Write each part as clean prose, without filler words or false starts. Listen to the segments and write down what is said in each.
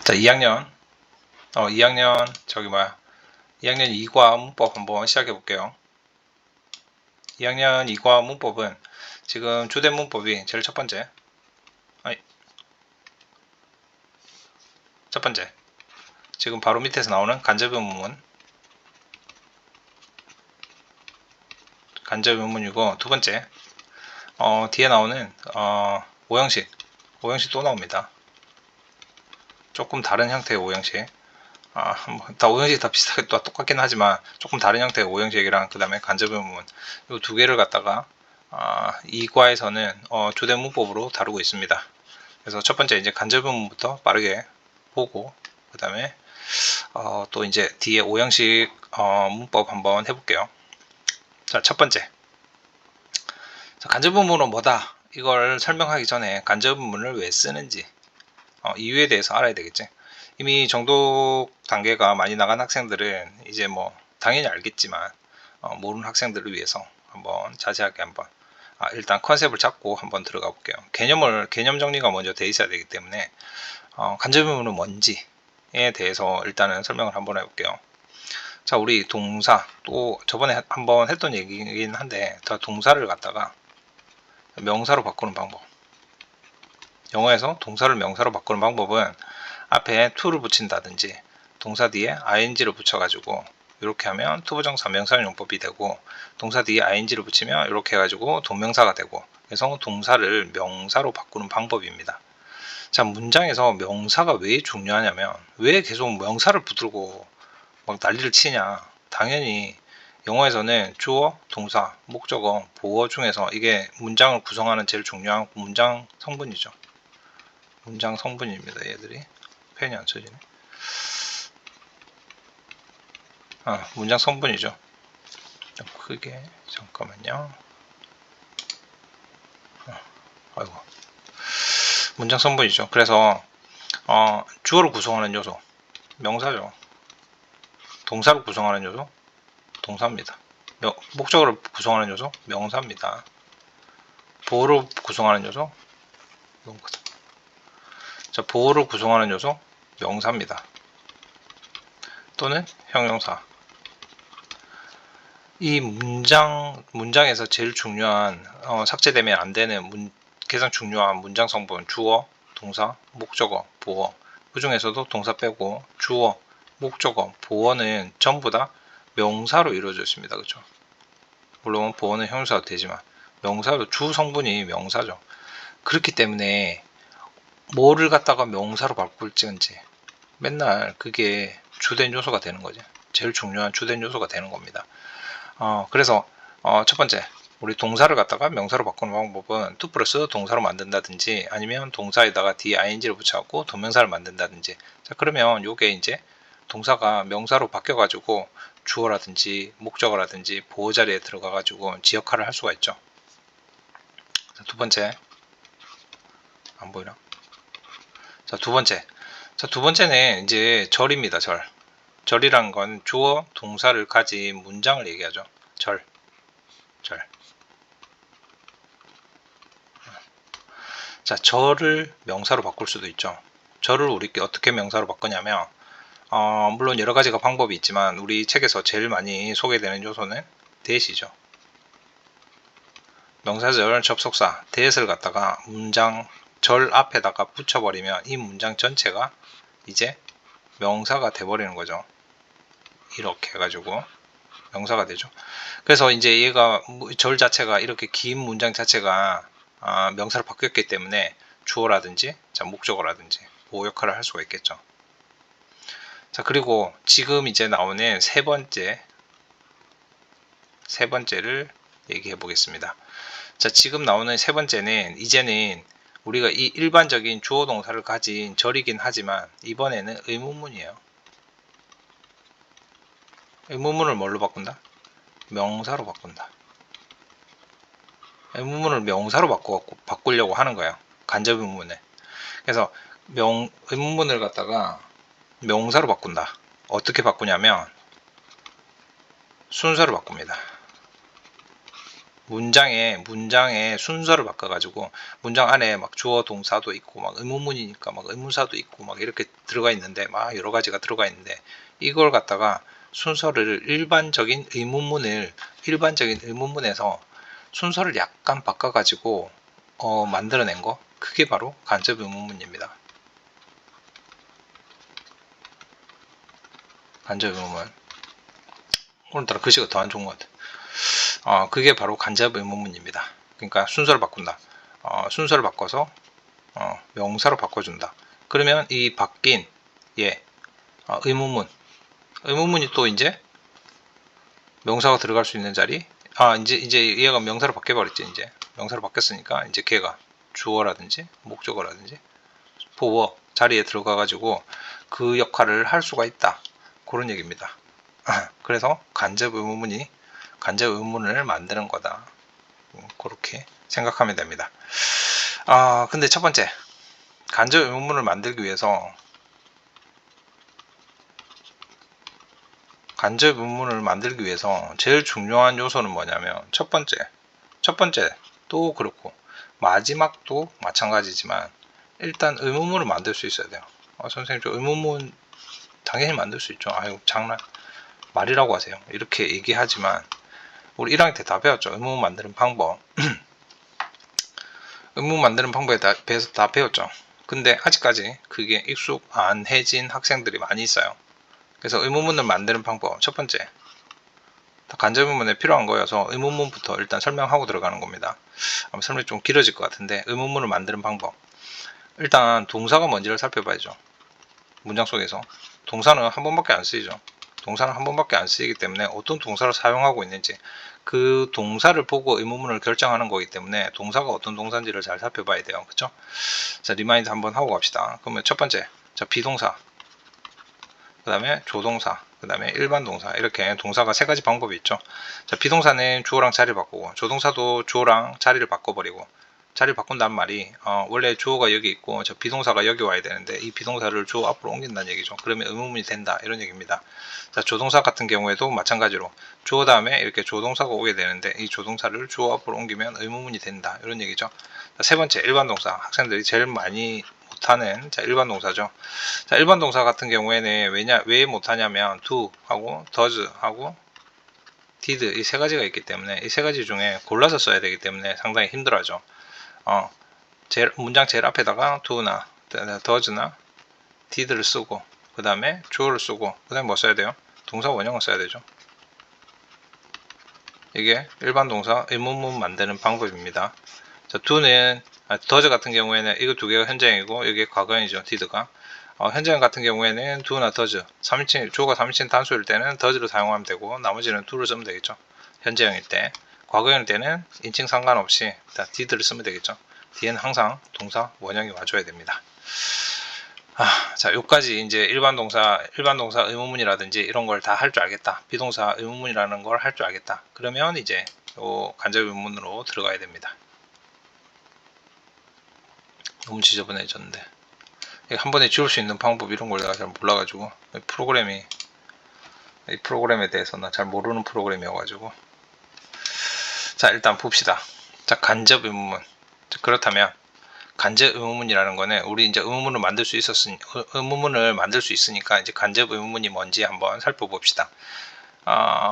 자, 2학년 저기 뭐야 2학년 2과 문법 한번 시작해 볼게요. 2학년 2과 문법은 지금 주된 문법이 제일 첫 번째 지금 바로 밑에서 나오는 간접 의문이고, 두 번째 뒤에 나오는 오형식 또 나옵니다. 조금 다른 형태의 오형식. 다 오형식이 다 비슷하게 또 똑같긴 하지만 조금 다른 형태의 오형식이랑 그 다음에 간접 의문, 이 두 개를 갖다가 이과에서는 주된 문법으로 다루고 있습니다. 그래서 첫 번째 이제 간접 의문부터 빠르게 보고, 그 다음에 또 이제 뒤에 오형식 문법 한번 해볼게요. 자, 첫 번째, 간접 의문은 뭐다, 이걸 설명하기 전에 간접 의문을 왜 쓰는지 이유에 대해서 알아야 되겠지. 이미 정독 단계가 많이 나간 학생들은 이제 뭐 당연히 알겠지만 모르는 학생들을 위해서 한번 자세하게 한번 일단 컨셉을 잡고 한번 들어가 볼게요. 개념 정리가 먼저 돼 있어야 되기 때문에 간접 의문은 뭔지에 대해서 일단은 설명을 한번 해볼게요. 자, 우리 동사, 또 저번에 한번 했던 얘기긴 한데, 더 동사를 갖다가 명사로 바꾸는 방법, 영어에서 동사를 명사로 바꾸는 방법은 앞에 to를 붙인다든지 동사 뒤에 ing를 붙여가지고 이렇게 하면 투부정사 명사용법이 되고, 동사 뒤에 ing를 붙이면 이렇게 해가지고 동명사가 되고, 그래서 동사를 명사로 바꾸는 방법입니다. 자, 문장에서 명사가 왜 중요하냐면, 왜 계속 명사를 붙들고 막 난리를 치냐. 당연히 영어에서는 주어, 동사, 목적어, 보어 중에서 이게 문장을 구성하는 제일 중요한 문장 성분이죠. 문장 성분입니다. 얘들이 펜이 안 써지네. 문장 성분이죠. 좀 크게, 잠깐만요. 아이고. 문장 성분이죠. 그래서 주어를 구성하는 요소 명사죠. 동사를 구성하는 요소 동사입니다. 목적어를 구성하는 요소 명사입니다. 보어를 구성하는 요소 명사. 자, 보어를 구성하는 요소 명사입니다. 또는 형용사. 이 문장에서 제일 중요한 삭제되면 안 되는 가장 중요한 문장 성분, 주어, 동사, 목적어, 보어. 그 중에서도 동사 빼고 주어, 목적어, 보어는 전부 다 명사로 이루어져 있습니다. 그렇죠? 물론 보어는 형용사도 되지만 명사도 주 성분이 명사죠. 그렇기 때문에 뭐를 갖다가 명사로 바꿀지인지 맨날 그게 주된 요소가 되는 거죠. 제일 중요한 주된 요소가 되는 겁니다. 그래서 첫 번째, 우리 동사를 갖다가 명사로 바꾸는 방법은 to 플러스 동사로 만든다든지, 아니면 동사에다가 뒤에 ing를 붙여갖고 동명사를 만든다든지. 자, 그러면 요게 이제 동사가 명사로 바뀌어가지고 주어라든지 목적어라든지 보호 자리에 들어가가지고 지 역할을 할 수가 있죠. 자, 두 번째, 안 보이나? 자, 두 번째는 이제 절입니다. 절이란 건 주어, 동사를 가진 문장을 얘기하죠. 절. 자, 절을 명사로 바꿀 수도 있죠. 절을 우리 어떻게 명사로 바꾸냐면, 물론 여러 가지가 방법이 있지만 우리 책에서 제일 많이 소개되는 요소는 대시죠. 명사절 접속사 대시를 갖다가 문장 절 앞에다가 붙여버리면 이 문장 전체가 이제 명사가 돼버리는 거죠. 이렇게 해가지고 명사가 되죠. 그래서 이제 얘가 절 자체가 이렇게 긴 문장 자체가 명사로 바뀌었기 때문에 주어라든지 목적어라든지 보호 역할을 할 수가 있겠죠. 자, 그리고 지금 이제 나오는 세 번째를 얘기해 보겠습니다. 자, 지금 나오는 세 번째는 이제는 우리가 이 일반적인 주어 동사를 가진 절이긴 하지만 이번에는 의문문이에요. 의문문을 뭘로 바꾼다? 명사로 바꾼다. 의문문을 명사로 바꾸려고 하는 거예요. 간접 의문문을. 그래서 의문문을 갖다가 명사로 바꾼다. 어떻게 바꾸냐면 순서를 바꿉니다. 문장의 순서를 바꿔가지고 문장 안에 막 주어 동사도 있고 막 의문문이니까 막 의문사도 있고 막 이렇게 들어가 있는데 막 여러 가지가 들어가 있는데 이걸 갖다가 순서를 일반적인 의문문에서 순서를 약간 바꿔가지고 만들어낸 거, 그게 바로 간접 의문문입니다. 간접 의문문. 오늘따라 글씨가 더 안 좋은 것 같아. 그게 바로 간접 의문문입니다. 그러니까 순서를 바꾼다. 순서를 바꿔서 명사로 바꿔준다. 그러면 이 바뀐 의문문이 또 이제 명사가 들어갈 수 있는 자리. 이제 얘가 명사로 바뀌어버렸지. 이제 명사로 바뀌었으니까 이제 걔가 주어라든지 목적어라든지 보어 자리에 들어가가지고 그 역할을 할 수가 있다. 그런 얘기입니다. 그래서 간접 의문문을 만드는 거다. 그렇게 생각하면 됩니다. 근데 첫 번째, 간접 의문문을 만들기 위해서 제일 중요한 요소는 뭐냐면 첫 번째도 그렇고 마지막도 마찬가지지만 일단 의문문을 만들 수 있어야 돼요. 선생님 저 의문문 당연히 만들 수 있죠. 아유 장난 말이라고 하세요. 이렇게 얘기하지만 우리 1학년 때 다 배웠죠. 의문문 만드는 방법. 의문문 만드는 방법에 대해서 다 배웠죠. 근데 아직까지 그게 익숙 안 해진 학생들이 많이 있어요. 그래서 의문문을 만드는 방법 첫 번째, 간접 의문문에 필요한 거여서 의문문부터 일단 설명하고 들어가는 겁니다. 아마 설명이 좀 길어질 것 같은데 의문문을 만드는 방법, 일단 동사가 뭔지를 살펴봐야죠. 문장 속에서 동사는 한 번밖에 안 쓰이죠. 동사는 한 번밖에 안 쓰이기 때문에 어떤 동사를 사용하고 있는지 그 동사를 보고 의문문을 결정하는 거기 때문에 동사가 어떤 동사인지를 잘 살펴봐야 돼요. 그쵸? 자, 리마인드 한번 하고 갑시다. 그러면 첫 번째, 자, 비동사, 그 다음에 조동사, 그 다음에 일반 동사, 이렇게 동사가 세 가지 방법이 있죠. 자, 비동사는 주어랑 자리를 바꾸고, 조동사도 주어랑 자리를 바꿔버리고, 자리를 바꾼다는 말이 원래 주어가 여기 있고 저 비동사가 여기 와야 되는데 이 비동사를 주어 앞으로 옮긴다는 얘기죠. 그러면 의문문이 된다, 이런 얘기입니다. 자, 조동사 같은 경우에도 마찬가지로 주어 다음에 이렇게 조동사가 오게 되는데 이 조동사를 주어 앞으로 옮기면 의문문이 된다, 이런 얘기죠. 자, 세 번째, 일반 동사. 학생들이 제일 많이 못하는 일반 동사죠. 자, 일반 동사 같은 경우에는 왜 못하냐면 do 하고 does 하고 did, 이 세 가지가 있기 때문에 이 세 가지 중에 골라서 써야 되기 때문에 상당히 힘들어하죠. 문장 제일 앞에다가 do나 does나 did를 쓰고 그 다음에 주어를 쓰고 그 다음에 뭐 써야 돼요? 동사 원형을 써야 되죠. 이게 일반 동사 의문문 만드는 방법입니다. 자, do는 does 같은 경우에는 이거 두 개가 현재형이고 이게 과거형이죠. did가. 현재형 같은 경우에는 do나 does, 주어가 3인칭 단수일 때는 does를 사용하면 되고 나머지는 do를 쓰면 되겠죠. 현재형일 때. 과거형일 때는 인칭 상관없이 did를 쓰면 되겠죠. 뒤에는 항상 동사 원형이 와줘야 됩니다. 자, 여기까지 이제 일반 동사 의문문이라든지 이런 걸 다 할 줄 알겠다. 비동사 의문문이라는 걸 할 줄 알겠다. 그러면 이제 간접 의문문으로 들어가야 됩니다. 너무 지저분해졌는데 한 번에 지울 수 있는 방법 이런 걸 내가 잘 몰라가지고 이 프로그램에 대해서 나 잘 모르는 프로그램이어가지고. 자, 일단 봅시다. 자, 간접 의문문. 그렇다면 간접 의문문이라는 거는 우리 이제 의문문을 만들 수 있으니까 이제 간접 의문문이 뭔지 한번 살펴봅시다.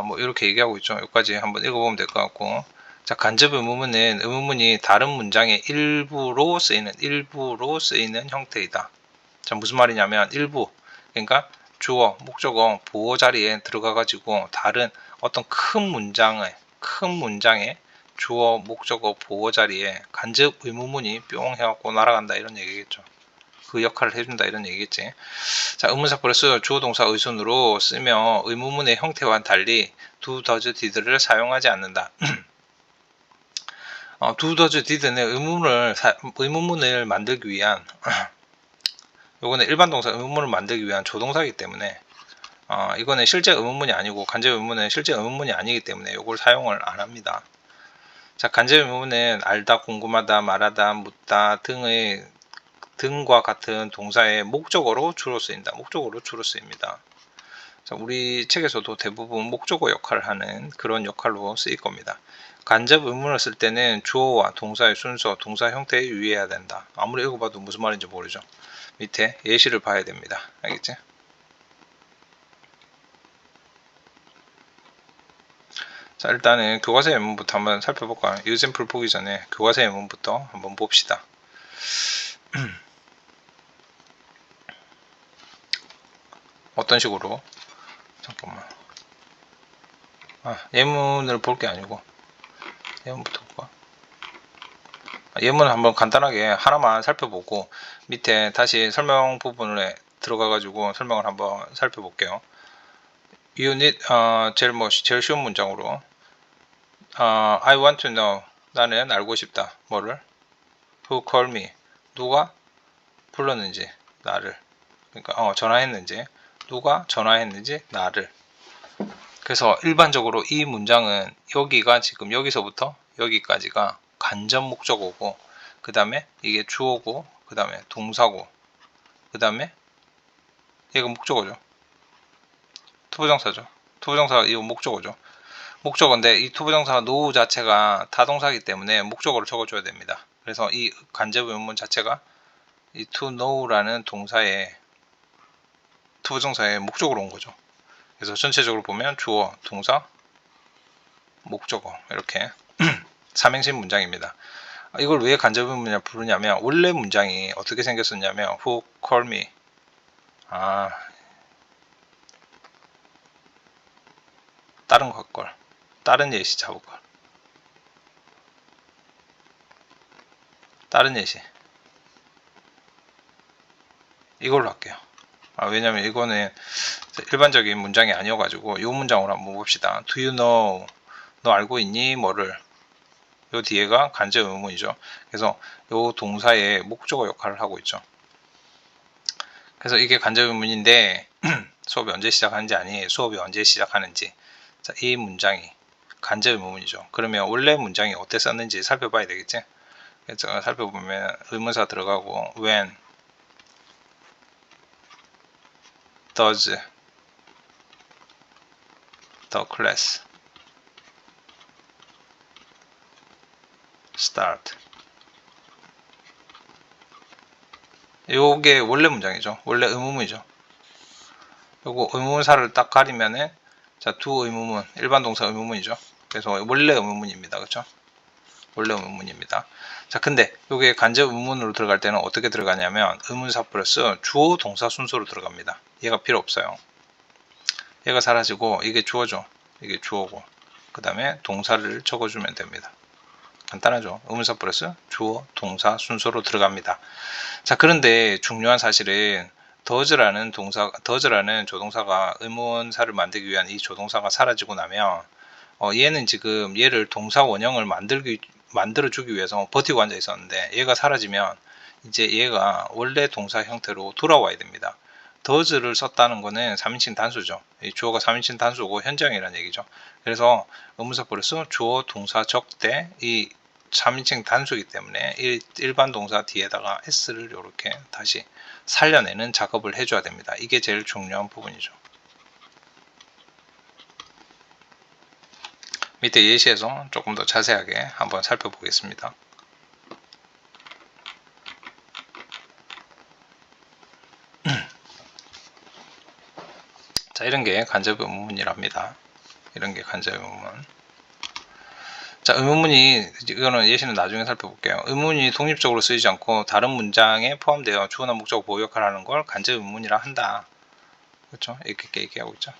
뭐 이렇게 얘기하고 있죠. 여기까지 한번 읽어보면 될 것 같고. 자, 간접 의문문은 의문문이 다른 문장의 일부로 쓰이는 형태이다. 자, 무슨 말이냐면 일부, 그러니까 주어, 목적어, 보어 자리에 들어가 가지고 다른 어떤 큰 문장의 주어, 목적어, 보어 자리에 간접 의문문이 뿅 해갖고 날아간다, 이런 얘기겠죠. 그 역할을 해준다, 이런 얘기겠지. 자, 의문사 플러스 주어 동사 의순으로 쓰며 의문문의 형태와는 달리 do, does, did를 사용하지 않는다. do, does, did는 의문문을 만들기 위한 요거는 일반 동사 의문문을 만들기 위한 조동사이기 때문에 이거는 실제 의문문이 아니고 간접 의문문은 실제 의문문이 아니기 때문에 이걸 사용을 안 합니다. 자, 간접 의문문은 알다, 궁금하다, 말하다, 묻다 등과 같은 동사의 목적어로 주로 쓰입니다. 자, 우리 책에서도 대부분 목적어 역할을 하는 그런 역할로 쓰일 겁니다. 간접 의문을 쓸 때는 주어와 동사의 순서, 동사 형태에 유의해야 된다. 아무리 읽어봐도 무슨 말인지 모르죠. 밑에 예시를 봐야 됩니다. 알겠지? 자, 일단은 교과서 예문부터 한번 살펴볼까요? example 보기 전에 교과서 예문부터 한번 봅시다. 어떤 식으로? 잠깐만. 예문을 볼 게 아니고 예문부터 볼까? 예문을 한번 간단하게 하나만 살펴보고 밑에 다시 설명 부분에 들어가 가지고 설명을 한번 살펴볼게요. 유닛 제일 쉬운 문장으로 I want to know, 나는 알고 싶다. 뭐를? Who called me, 누가 불렀는지, 나를. 그러니까 전화했는지, 누가 전화했는지 나를. 그래서 일반적으로 이 문장은 여기가 지금 여기서부터 여기까지가 간접 목적어고, 그 다음에 이게 주어고, 그 다음에 동사고, 그 다음에 얘가 목적어죠. 투부정사죠. 투부정사가 이거 목적어죠. 목적어인데 이 투부정사 know 자체가 타동사이기 때문에 목적어를 적어줘야 됩니다. 그래서 이 간접 의문문 자체가 이 to know라는 동사의 투부정사의 목적으로 온 거죠. 그래서 전체적으로 보면 주어, 동사, 목적어 이렇게 삼행시 문장입니다. 이걸 왜 간접 의문문이라 부르냐면 원래 문장이 어떻게 생겼었냐면 Who called me, 다른 걸, 다른 예시 잡을 걸, 다른 예시 이걸로 할게요. 왜냐면 이거는 일반적인 문장이 아니어가지고 이 문장으로 한번 봅시다. Do you know, 너 알고 있니? 뭐를? 요 뒤에가 간접 의문이죠. 그래서 요 동사의 목적어 역할을 하고 있죠. 그래서 이게 간접 의문인데 수업이 언제 시작하는지 아니 수업이 언제 시작하는지, 자, 이 문장이 간접 의문이죠. 그러면 원래 문장이 어떻게 썼는지 살펴봐야 되겠지. 그래서 살펴보면 의문사 들어가고 when does the class start, 요게 원래 문장이죠. 원래 의문문이죠. 요거 의문사를 딱 가리면은 자, 두 의문문, 일반 동사 의문문이죠. 그래서 원래 의문문입니다. 그렇죠? 원래 의문문입니다. 자, 근데 요게 간접 의문문으로 들어갈 때는 어떻게 들어가냐면 의문사 플러스 주어 동사 순서로 들어갑니다. 얘가 필요 없어요. 얘가 사라지고 이게 주어죠. 이게 주어고 그 다음에 동사를 적어주면 됩니다. 간단하죠. 의문사 플러스 주어 동사 순서로 들어갑니다. 자, 그런데 중요한 사실은 does라는 조동사가 의문사를 만들기 위한 이 조동사가 사라지고 나면 얘는 지금 얘를 동사 원형을 만들어주기 위해서 버티고 앉아 있었는데 얘가 사라지면 이제 얘가 원래 동사 형태로 돌아와야 됩니다. does를 썼다는 거는 3인칭 단수죠. 이 주어가 3인칭 단수고 현장이라는 얘기죠. 그래서 의문사 플러스 주어 동사 적대 이 3인칭 단수이기 때문에 일반 동사 뒤에다가 s를 이렇게 다시 살려내는 작업을 해줘야 됩니다. 이게 제일 중요한 부분이죠. 밑에 예시에서 조금 더 자세하게 한번 살펴보겠습니다. 자, 이런 게 간접 의문문이랍니다. 이런 게 간접 의문문. 자, 의문문이, 이거는 예시는 나중에 살펴볼게요. 의문문이 독립적으로 쓰이지 않고 다른 문장에 포함되어 주어나 목적 보호 역할을 하는 걸 간접 의문문이라 한다. 그렇죠? 이렇게 얘기하고 있죠.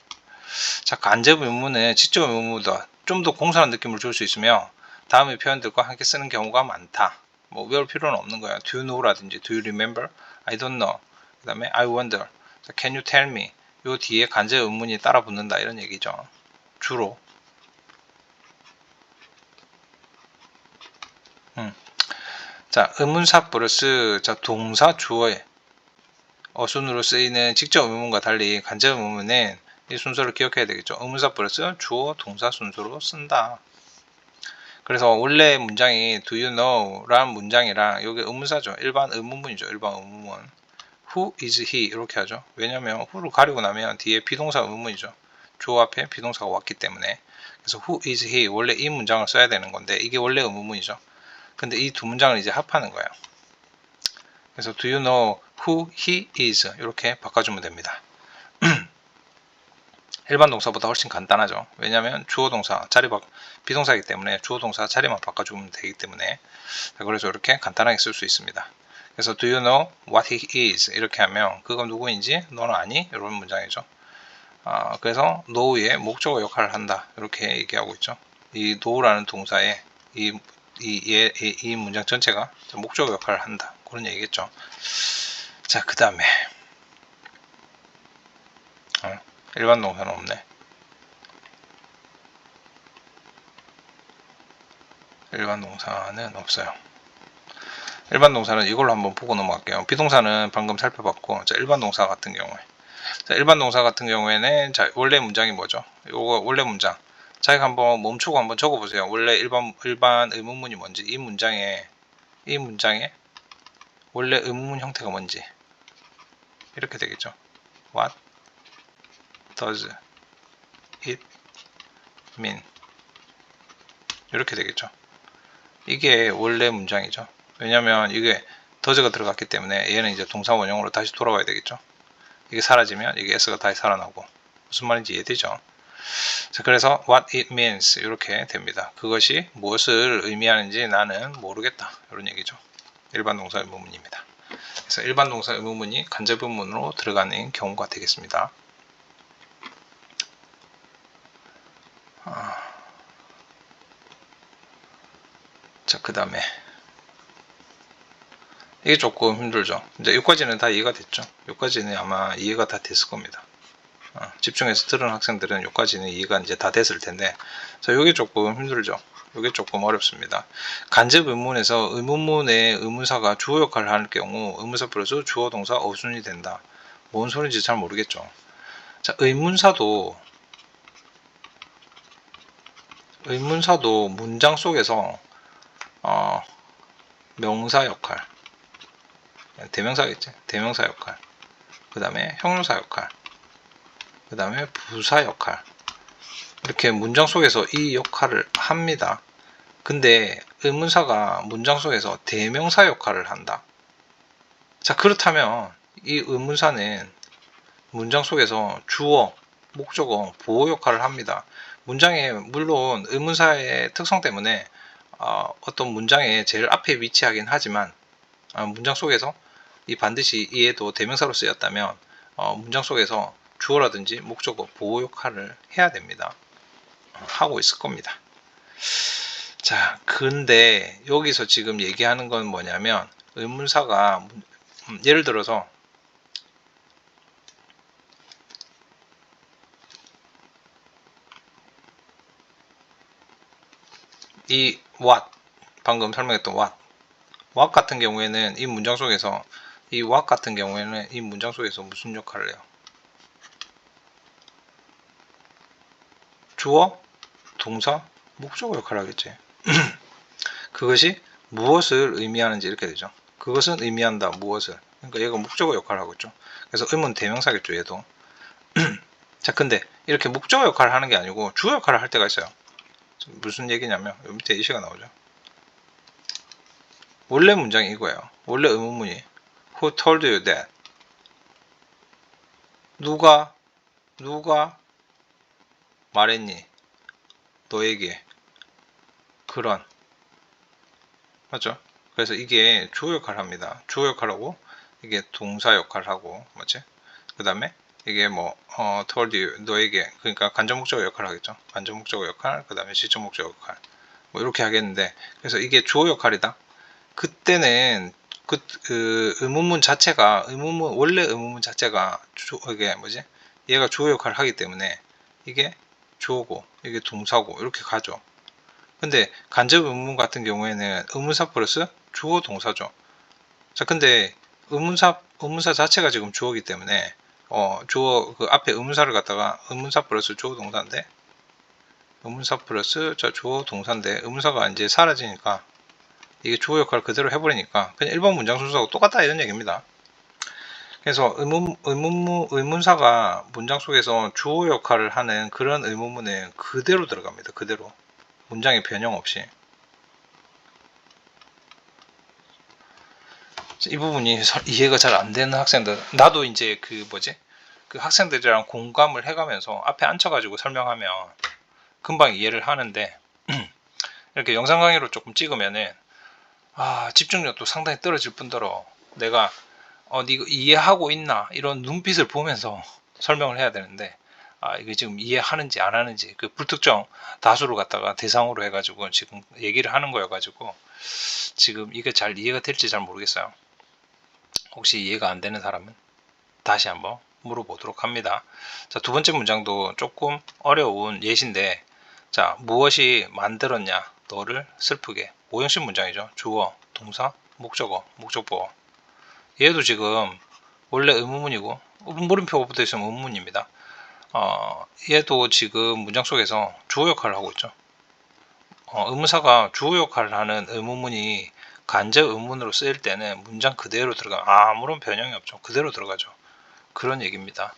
자, 간접 의문문은 직접 의문문보다 좀 더 공손한 느낌을 줄 수 있으며 다음의 표현들과 함께 쓰는 경우가 많다. 뭐 외울 필요는 없는 거예요. Do you know라든지 Do you remember? I don't know. 그 다음에 I wonder. 자, Can you tell me? 요 뒤에 간접 의문문이 따라 붙는다 이런 얘기죠. 주로. 자, 의문사 플러스 자, 동사 주어의 어순으로 쓰이는 직접 의문문과 달리 간접 의문문은 이 순서를 기억해야 되겠죠. 의문사 플러스 주어 동사 순서로 쓴다. 그래서 원래 문장이 do you know 라는 문장이랑 여기 의문사죠. 일반 의문문이죠. 일반 의문문. who is he 이렇게 하죠. 왜냐면 who를 가리고 나면 뒤에 비동사 의문문이죠. 주어 앞에 비동사가 왔기 때문에. 그래서 who is he 원래 이 문장을 써야 되는 건데 이게 원래 의문문이죠. 근데 이 두 문장을 이제 합하는 거예요. 그래서 do you know who he is 이렇게 바꿔주면 됩니다. 일반 동사보다 훨씬 간단하죠. 왜냐하면 주어 동사 비동사이기 때문에 주어 동사 자리만 바꿔주면 되기 때문에 그래서 이렇게 간단하게 쓸 수 있습니다. 그래서 do you know what he is 이렇게 하면 그가 누구인지 너는 아니? 이런 문장이죠. 그래서 know의 목적어 역할을 한다 이렇게 얘기하고 있죠. 이 know라는 동사에 이 문장 전체가 목적어 역할을 한다 그런 얘기겠죠. 자, 그 다음에 일반 동사는 없네. 일반 동사는 없어요. 일반 동사는 이걸로 한번 보고 넘어갈게요. 비동사는 방금 살펴봤고, 자, 일반 동사 같은 경우에. 자, 일반 동사 같은 경우에는, 자, 원래 문장이 뭐죠? 요거 원래 문장. 자기가 한번 멈추고 한번 적어보세요. 원래 일반 의문문이 뭔지, 이 문장에 원래 의문문 형태가 뭔지. 이렇게 되겠죠. What does it mean? 이렇게 되겠죠. 이게 원래 문장이죠. 왜냐면 이게 does가 들어갔기 때문에 얘는 이제 동사 원형으로 다시 돌아와야 되겠죠. 이게 사라지면 이게 s가 다시 살아나고 무슨 말인지 이해되죠. 자, 그래서 what it means 이렇게 됩니다. 그것이 무엇을 의미하는지 나는 모르겠다 이런 얘기죠. 일반 동사 의문문입니다. 그래서 일반 동사 의문문이 간접 의문문으로 들어가는 경우가 되겠습니다. 자, 그 다음에 이게 조금 힘들죠. 이제 여기까지는 다 이해가 됐죠. 여기까지는 아마 이해가 다 됐을 겁니다. 집중해서 들은 학생들은 여기까지는 이해가 이제 다 됐을 텐데, 자, 이게 조금 힘들죠. 이게 조금 어렵습니다. 간접 의문문에서 의문문의 의문사가 주어 역할을 하는 경우 의문사 플러스 주어 동사 어순이 된다. 뭔 소리인지 잘 모르겠죠. 자, 의문사도 문장 속에서 명사 역할, 대명사겠지. 대명사 역할. 그 다음에 형용사 역할. 그 다음에 부사 역할. 이렇게 문장 속에서 이 역할을 합니다. 근데 의문사가 문장 속에서 대명사 역할을 한다. 자, 그렇다면 이 의문사는 문장 속에서 주어, 목적어, 보호 역할을 합니다. 문장에 물론 의문사의 특성 때문에 어떤 문장의 제일 앞에 위치하긴 하지만 문장 속에서 이 반드시 얘도 대명사로 쓰였다면 문장 속에서 주어라든지 목적어, 보호 역할을 해야 됩니다. 하고 있을 겁니다. 자, 근데 여기서 지금 얘기하는 건 뭐냐면 의문사가 예를 들어서 이 what 방금 설명했던 what 같은 경우에는 이 문장 속에서 무슨 역할을 해요? 주어, 동사, 목적어 역할을 하겠지. 그것이 무엇을 의미하는지 이렇게 되죠. 그것은 의미한다. 무엇을. 그러니까 얘가 목적어 역할을 하고 있죠. 그래서 의문 대명사겠죠. 얘도. 자, 근데 이렇게 목적어 역할을 하는 게 아니고 주어 역할을 할 때가 있어요. 무슨 얘기냐면 여기 밑에 이시가 나오죠. 원래 문장이 이거예요. 원래 의문문이 Who told you that? 누가 말했니? 너에게 그런. 맞죠? 그래서 이게 주어 역할을 합니다. 주어 역할하고 이게 동사 역할을 하고 맞지? 그 다음에 이게 told you 너에게 그러니까 간접 목적어 역할을 하겠죠. 간접 목적어 역할, 그 다음에 시적 목적어 역할 뭐 이렇게 하겠는데 그래서 이게 주어 역할이다. 그때는 그 의문문 자체가 원래 의문문 자체가 이게 뭐지? 얘가 주어 역할을 하기 때문에 이게 주어고 이게 동사고 이렇게 가죠. 근데 간접 의문문 같은 경우에는 의문사 플러스 주어 동사죠. 자, 근데 의문사 자체가 지금 주어이기 때문에 주어 그 앞에 의문사를 갖다가 의문사 플러스 주어 동사인데 의문사 플러스 주어 동사인데 의문사가 이제 사라지니까 이게 주어 역할을 그대로 해버리니까 그냥 일반 문장 순서하고 똑같다 이런 얘기입니다. 그래서 의문사가 문장 속에서 주어 역할을 하는 그런 의문문은 그대로 들어갑니다. 그대로. 문장의 변형 없이. 이 부분이 이해가 잘 안 되는 학생들, 나도 이제 그 학생들이랑 공감을 해가면서 앞에 앉혀가지고 설명하면 금방 이해를 하는데 이렇게 영상 강의로 조금 찍으면은 집중력도 상당히 떨어질 뿐더러 내가 이거 이해하고 있나 이런 눈빛을 보면서 설명을 해야 되는데 이게 지금 이해하는지 안 하는지 그 불특정 다수를 갖다가 대상으로 해가지고 지금 얘기를 하는 거여가지고 지금 이게 잘 이해가 될지 잘 모르겠어요. 혹시 이해가 안 되는 사람은 다시 한번 물어보도록 합니다. 자, 두 번째 문장도 조금 어려운 예시인데, 자, 무엇이 만들었냐 너를 슬프게. 오형식 문장이죠. 주어, 동사, 목적어, 목적보어. 얘도 지금 원래 의문문이고 물음표가 붙어 있으면 의문문입니다. 얘도 지금 문장 속에서 주어 역할을 하고 있죠. 의문사가 주어 역할을 하는 의문문이 간접 의문으로 쓰일 때는 문장 그대로 들어가. 아무런 변형이 없죠. 그대로 들어가죠. 그런 얘기입니다.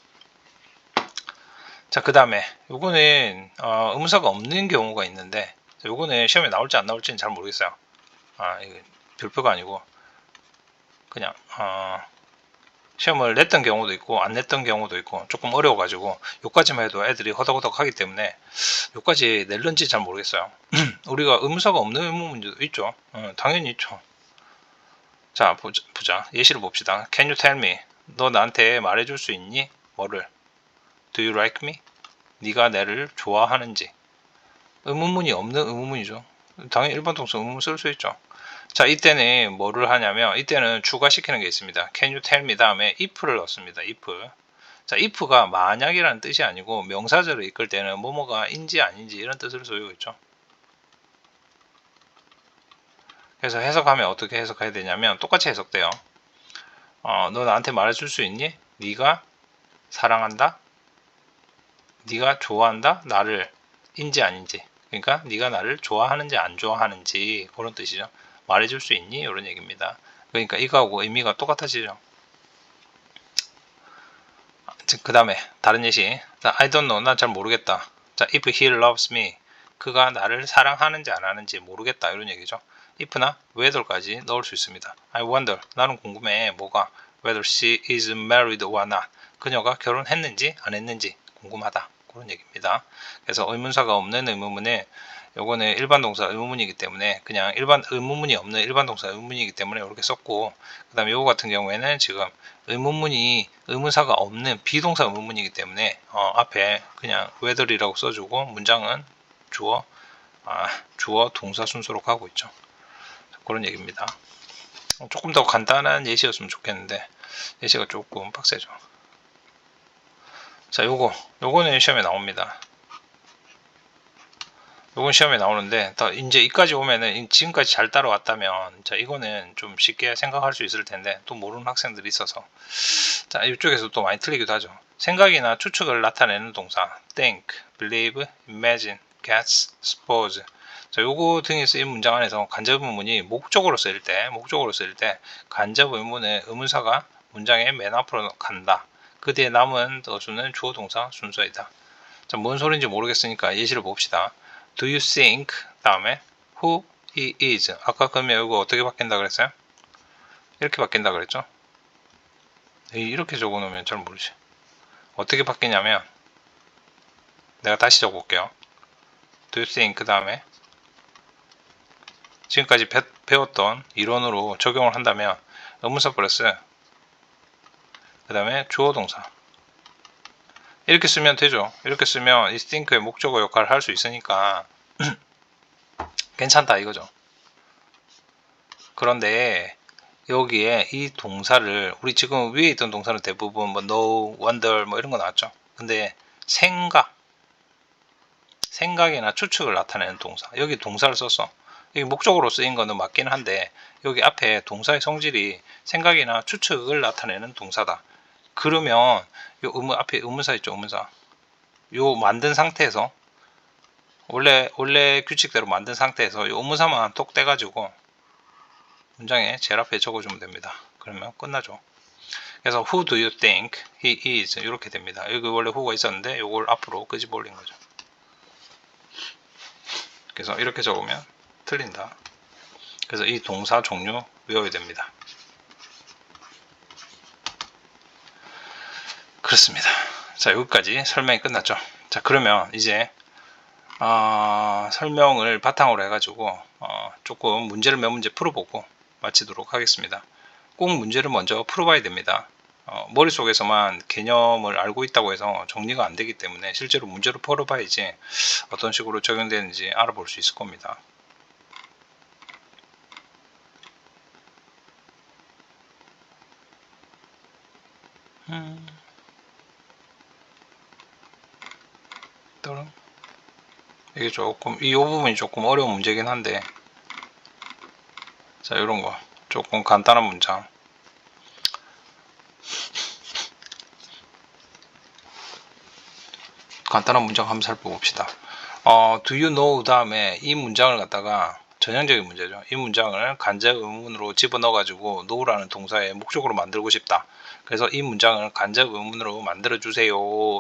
자, 그 다음에 요거는 의문사가 없는 경우가 있는데 요거는 시험에 나올지 안 나올지는 잘 모르겠어요. 이거 별표가 아니고 그냥 시험을 냈던 경우도 있고 안 냈던 경우도 있고 조금 어려워가지고 요까지만 해도 애들이 허덕허덕 하기 때문에 요까지 낼런지 잘 모르겠어요. 우리가 의문사가 없는 의문문도 있죠. 당연히 있죠. 자, 보자. 예시를 봅시다. Can you tell me? 너 나한테 말해줄 수 있니? 뭐를? Do you like me? 네가 나를 좋아하는지. 의문문이 없는 의문문이죠. 당연히 일반 동사 의문문 쓸 수 있죠. 자, 이때는 뭐를 하냐면 이때는 추가시키는 게 있습니다. Can you tell me 다음에 if를 넣습니다. if. 자, if가 만약이라는 뜻이 아니고 명사절을 이끌 때는 뭐뭐가 인지 아닌지 이런 뜻을 쓰고 있죠. 그래서 해석하면 어떻게 해석해야 되냐면 똑같이 해석돼요. 너 나한테 말해줄 수 있니? 네가 사랑한다? 네가 좋아한다? 나를 인지 아닌지. 그러니까 네가 나를 좋아하는지 안 좋아하는지 그런 뜻이죠. 말해줄 수 있니? 이런 얘기입니다. 그러니까 이거하고 의미가 똑같아지죠. 그 다음에 다른 예시. 자, I don't know. 난 잘 모르겠다. 자, if he loves me. 그가 나를 사랑하는지 안 하는지 모르겠다. 이런 얘기죠. if나 whether까지 넣을 수 있습니다. I wonder. 나는 궁금해. 뭐가? Whether she is married or not. 그녀가 결혼했는지 안 했는지 궁금하다. 그런 얘기입니다. 그래서 의문사가 없는 의문문에 요거는 일반 동사 의문문이기 때문에 그냥 일반 의문문이 없는 일반 동사 의문문이기 때문에 이렇게 썼고, 그 다음에 요거 같은 경우에는 지금 의문문이 의문사가 없는 비동사 의문문이기 때문에 앞에 그냥 whether이라고 써주고 문장은 주어 동사 순서로 가고 있죠. 그런 얘기입니다. 조금 더 간단한 예시였으면 좋겠는데 예시가 조금 빡세죠. 자, 요거는 시험에 나옵니다. 요건 시험에 나오는데 이제 이까지 오면은 지금까지 잘 따라왔다면 자, 이거는 좀 쉽게 생각할 수 있을 텐데 또 모르는 학생들이 있어서 자, 이쪽에서 또 많이 틀리기도 하죠. 생각이나 추측을 나타내는 동사 think, believe, imagine, guess, suppose. 자, 요거 등에 쓰인 문장 안에서 간접 의문문이 목적으로 쓰일 때 간접 의문의 의문사가 문장의 맨 앞으로 간다. 그 뒤에 남은 어수는 주어 동사 순서이다. 자, 뭔 소리인지 모르겠으니까 예시를 봅시다. Do you think 다음에 who he is. 아까 그러면 이거 어떻게 바뀐다 그랬어요? 이렇게 바뀐다 그랬죠? 이렇게 적어 놓으면 잘 모르지. 어떻게 바뀌냐면 내가 다시 적어 볼게요. Do you think 그 다음에 지금까지 배웠던 이론으로 적용을 한다면 의문사 플러스 그 다음에 주어 동사 이렇게 쓰면 되죠. 이렇게 쓰면 이 think의 목적어 역할을 할 수 있으니까 괜찮다 이거죠. 그런데 여기에 이 동사를 우리 지금 위에 있던 동사는 대부분 뭐 know, wonder 뭐 이런 거 나왔죠. 근데 생각이나 추측을 나타내는 동사 여기 동사를 썼어. 여기 목적으로 쓰인 거는 맞긴 한데 여기 앞에 동사의 성질이 생각이나 추측을 나타내는 동사다. 그러면 요 앞에 의문사 있죠. 의문사 요 만든 상태에서 원래 규칙대로 만든 상태에서 요 의문사만 톡 떼가지고 문장에 제일 앞에 적어주면 됩니다. 그러면 끝나죠. 그래서 who do you think he is 이렇게 됩니다. 여기 원래 who가 있었는데 이걸 앞으로 끄집어 올린 거죠. 그래서 이렇게 적으면 틀린다. 그래서 이 동사 종류 외워야 됩니다. 그렇습니다. 자, 여기까지 설명이 끝났죠. 자, 그러면 이제 설명을 바탕으로 해가지고 조금 문제를 몇 문제 풀어보고 마치도록 하겠습니다. 꼭 문제를 먼저 풀어봐야 됩니다. 머릿속에서만 개념을 알고 있다고 해서 정리가 안 되기 때문에 실제로 문제로 풀어봐야지 어떤 식으로 적용되는지 알아볼 수 있을 겁니다. 이게 조금 이 부분이 조금 어려운 문제긴 한데, 자, 이런 거 조금 간단한 문장. 간단한 문장 한번 살펴봅시다. do you know 다음에 이 문장을 갖다가 전형적인 문제죠. 이 문장을 간접 의문으로 집어넣어 가지고 know라는 동사의 목적으로 만들고 싶다. 그래서 이 문장을 간접 의문으로 만들어 주세요.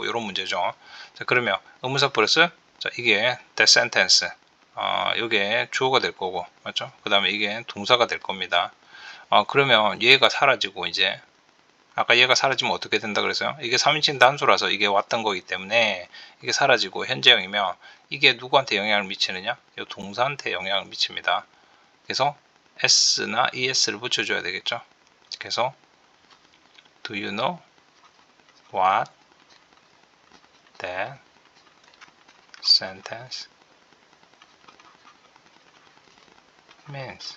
이런 문제죠. 자, 그러면 의문사 플러스, 자, 이게 that sentence, 이게 주어가 될 거고, 맞죠? 그 다음에 이게 동사가 될 겁니다. 그러면 얘가 사라지고, 이제 아까 얘가 사라지면 어떻게 된다 그랬어요? 이게 3인칭 단수라서 이게 왔던 거기 때문에 이게 사라지고 현재형이면 이게 누구한테 영향을 미치느냐? 이 동사한테 영향을 미칩니다. 그래서 s나 es를 붙여줘야 되겠죠. 그래서 do you know what that sentence means?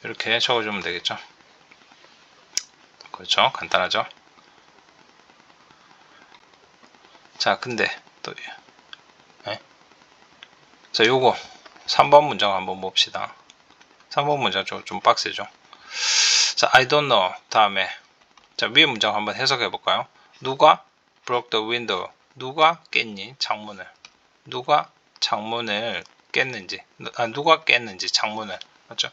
이렇게 적어주면 되겠죠. 그렇죠. 간단하죠. 자, 근데 또 자, 요거 3번 문장 한번 봅시다. 3번 문장 좀 빡세죠. 자, I don't know 다음에, 자, 위에 문장 한번 해석해 볼까요? 누가 broke the window, 누가 깼니 창문을, 누가 창문을 깼는지, 누가 깼는지 창문을, 맞죠?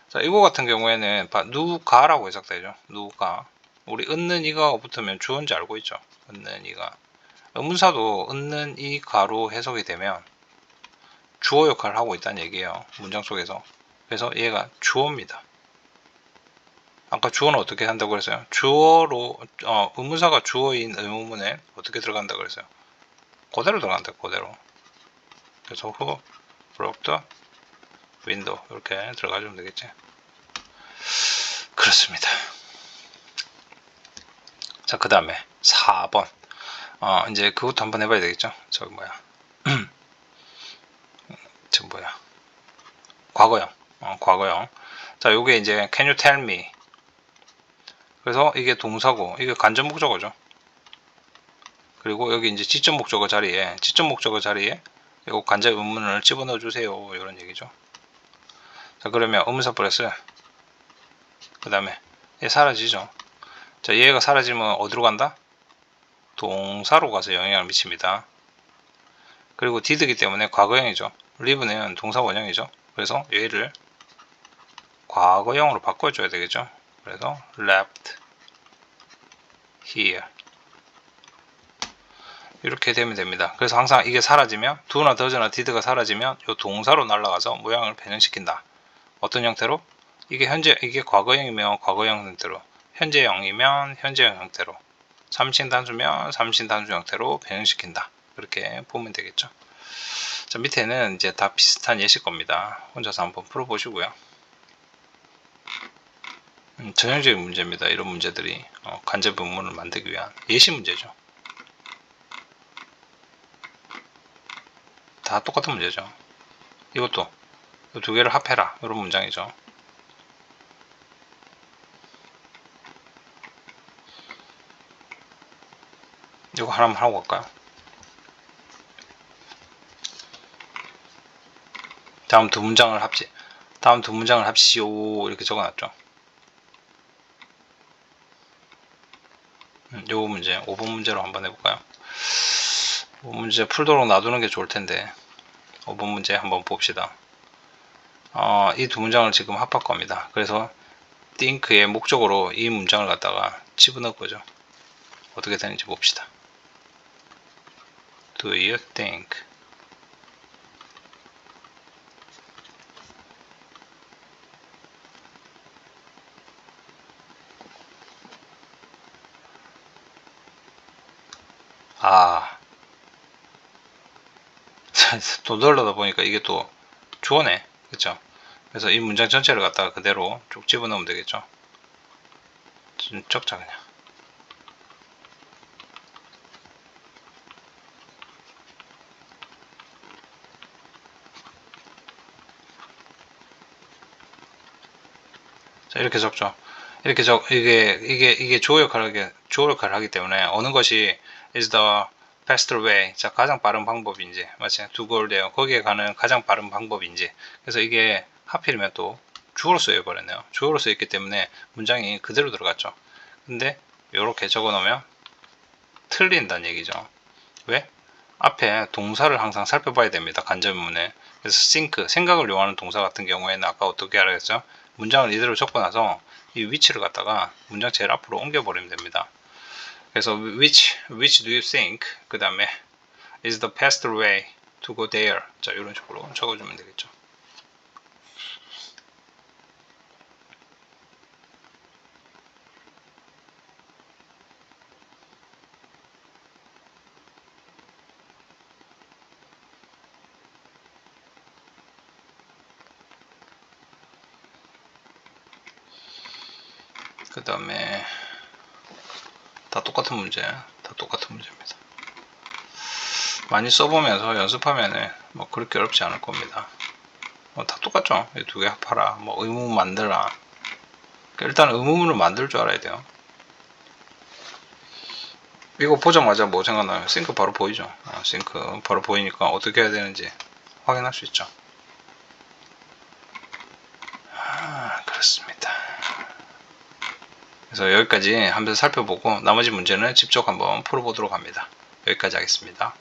자, 이거 같은 경우에는 누가라고 해석되죠. 누가. 우리 얻는 이가가 붙으면 주어인지 알고 있죠. 얻는 이가. 의문사도 얻는 이가로 해석이 되면 주어 역할을 하고 있다는 얘기예요. 문장 속에서. 그래서 얘가 주어입니다. 아까 주어는 어떻게 한다고 그랬어요? 주어로, 의문사가 주어인 의문문에 어떻게 들어간다고 그랬어요? 그대로 들어간다, 그대로. 그래서 who broke the window 이렇게 들어가주면 되겠지. 그렇습니다. 자, 그 다음에 4번. 이제 그것도 한번 해봐야 되겠죠. 저기 뭐야. 저 뭐야. 과거형. 과거형. 자, 요게 이제 can you tell me. 그래서 이게 동사고, 이게 간접 목적어죠. 그리고 여기 이제 지적 목적어 자리에, 요 간접 의문을 집어넣어 주세요. 이런 얘기죠. 자, 그러면 의문사 플러스, 그 다음에 얘 사라지죠. 자, 얘가 사라지면 어디로 간다? 동사로 가서 영향을 미칩니다. 그리고 did기 때문에 과거형이죠. live는 동사 원형이죠. 그래서 얘를 과거형으로 바꿔줘야 되겠죠. 그래서 left here 이렇게 되면 됩니다. 그래서 항상 이게 사라지면, do나 does나 did가 사라지면 이 동사로 날아가서 모양을 변형시킨다. 어떤 형태로? 이게 과거형이면 과거형 형태로, 현재형이면 현재형 형태로, 3인칭 단수면 3인칭 단수 형태로 변형시킨다. 그렇게 보면 되겠죠. 자, 밑에는 이제 다 비슷한 예시 겁니다. 혼자서 한번 풀어보시고요. 전형적인 문제입니다. 이런 문제들이 간접 의문을 만들기 위한 예시 문제죠. 다 똑같은 문제죠. 이것도 이 두 개를 합해라, 이런 문장이죠. 이거 하나만 하고 갈까요? 다음 두 문장을 합시오. 이렇게 적어놨죠. 요 문제 5번 문제로 한번 해볼까요? 5번 문제 풀도록 놔두는 게 좋을 텐데 5번 문제 한번 봅시다. 이 두 문장을 지금 합할 겁니다. 그래서 think의 목적으로 이 문장을 갖다가 집어넣을 거죠. 어떻게 되는지 봅시다. Do you think? 아, 또 넣으려다 보니까 이게 또 주어네. 그쵸? 그래서 이 문장 전체를 갖다가 그대로 쭉 집어넣으면 되겠죠. 좀 적자 그냥. 자, 이렇게 적죠. 이렇게 이게 주어 역할을 하기 때문에 어느 것이 is the faster way, 자, 가장 빠른 방법인지, 맞지? to go there, 거기에 가는 가장 빠른 방법인지. 그래서 이게 하필이면 또 주어로 쓰여버렸네요. 주어로 쓰였기 때문에 문장이 그대로 들어갔죠. 근데 이렇게 적어 놓으면 틀린다는 얘기죠. 왜? 앞에 동사를 항상 살펴봐야 됩니다. 간접문에. 그래서 think, 생각을 요하는 동사 같은 경우에는 아까 어떻게 하라 했죠? 문장을 이대로 적고 나서 이 위치를 갖다가 문장 제일 앞으로 옮겨버리면 됩니다. 그래서 which do you think? 그 다음에 is the faster way to go there? 자, 이런 식으로 적어주면 되겠죠. 그 다음에 다 똑같은 문제입니다. 많이 써보면서 연습하면은 뭐 그렇게 어렵지 않을 겁니다. 다 똑같죠. 이 두 개 합하라, 뭐 의문문 만들라. 일단 의문문을 만들 줄 알아야 돼요. 이거 보자마자 뭐 생각나요? 싱크 바로 보이죠. 싱크 바로 보이니까 어떻게 해야 되는지 확인할 수 있죠. 그렇습니다. 그래서 여기까지 한번 살펴보고 나머지 문제는 직접 한번 풀어보도록 합니다. 여기까지 하겠습니다.